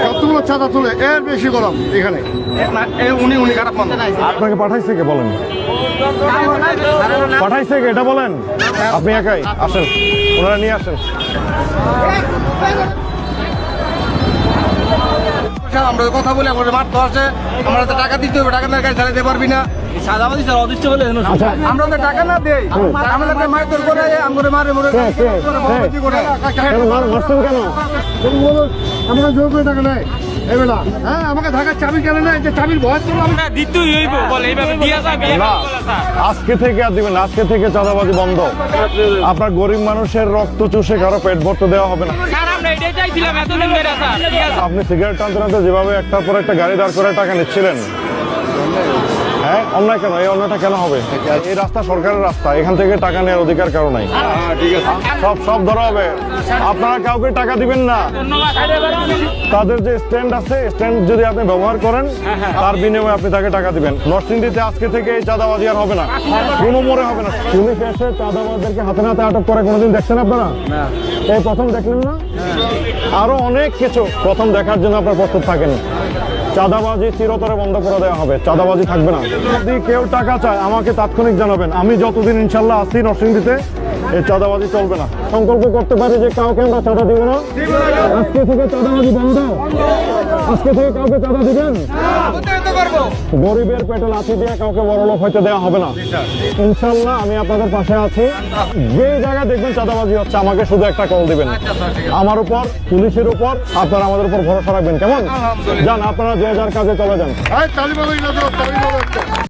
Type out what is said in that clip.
কতগুলো চাঁদা তুলে এর বেশি গরম এখানে আপনাকে পাঠাইছে কে বলেন? পাঠাইছে কে এটা বলেন? আপনি একাই আসেন, ওনারা নিয়ে আসেন। আমরা কথা বলি আমাদের মারতে আসে, আমরা তো টাকা দিতে হবে, টাকা না গাড়ি চালাতে পারবি না। আমরা তো টাকা না দেই, আমাদের মারধর করে আমাদের মারে মরে কেন আমরা জোর করে টাকা নেই এবেলা। হ্যাঁ আমাকে ঢাকার চাবি কেন নেই, যে চাবির ভয় ছিল আজকে থেকে আর দিবেন, আজকে থেকে চাঁদাবাজি বন্ধ। আপনার গরিব মানুষের রক্ত চুষে কারো পেট ভরতে দেওয়া হবে না। আপনি সিগারেট টানতে টানতে যেভাবে একটার পর একটা গাড়ি দাঁড় করে টাকা নিচ্ছিলেন, হ্যাঁ অন্যায় কেন? এই অন্যায়টা কেন হবে? এই রাস্তা সরকারের রাস্তা, এখান থেকে টাকা নেওয়ার অধিকার কারো নাই। সব ধরা হবে। আপনারা কাউকে টাকা দিবেন না। তাদের যে স্ট্যান্ড আছে, স্ট্যান্ড যদি আপনি ব্যবহার করেন তার বিনিময়ে আপনি তাকে টাকা দিবেন। নরসিংদীতে আজকে থেকে এই চাঁদাবাজি আর হবে না, কোনো মোড়ে হবে না। পুলিশ এসে চাঁদাবাজদেরকে হাতে নাতে আটক করে কোনোদিন দেখছেন আপনারা? এই প্রথম দেখলেন না? আরো অনেক কিছু প্রথম দেখার জন্য আপনার প্রস্তুত থাকেন। চাঁদাবাজি চিরতরে বন্ধ করে দেওয়া হবে, চাঁদাবাজি থাকবে না। যদি কেউ টাকা চায় আমাকে তাৎক্ষণিক জানাবেন, আমি যতদিন ইনশাল্লাহ আসি নরসিংদীতে এই চাঁদাবাজি চলবে না। সংকল্প করতে পারি যে কাউকে আমরা চাঁদা দিব না। আজকে থেকে চাঁদাবাজি বন্ধ। আজকে থেকে কাউকে চাঁদা দিবেন, গরিবের পেটে লাথি দিয়ে কাউকে বড়লোক হইতে দেওয়া হবে না। ইনশাল্লাহ আমি আপনাদের পাশে আছি। যে জায়গায় দেখবেন চাঁদাবাজি হচ্ছে আমাকে শুধু একটা কল দিবেন। আমার উপর, পুলিশের উপর আপনারা আমাদের উপর ভরসা রাখবেন। কেমন? যান আপনারা যে যার কাজে চলে যান।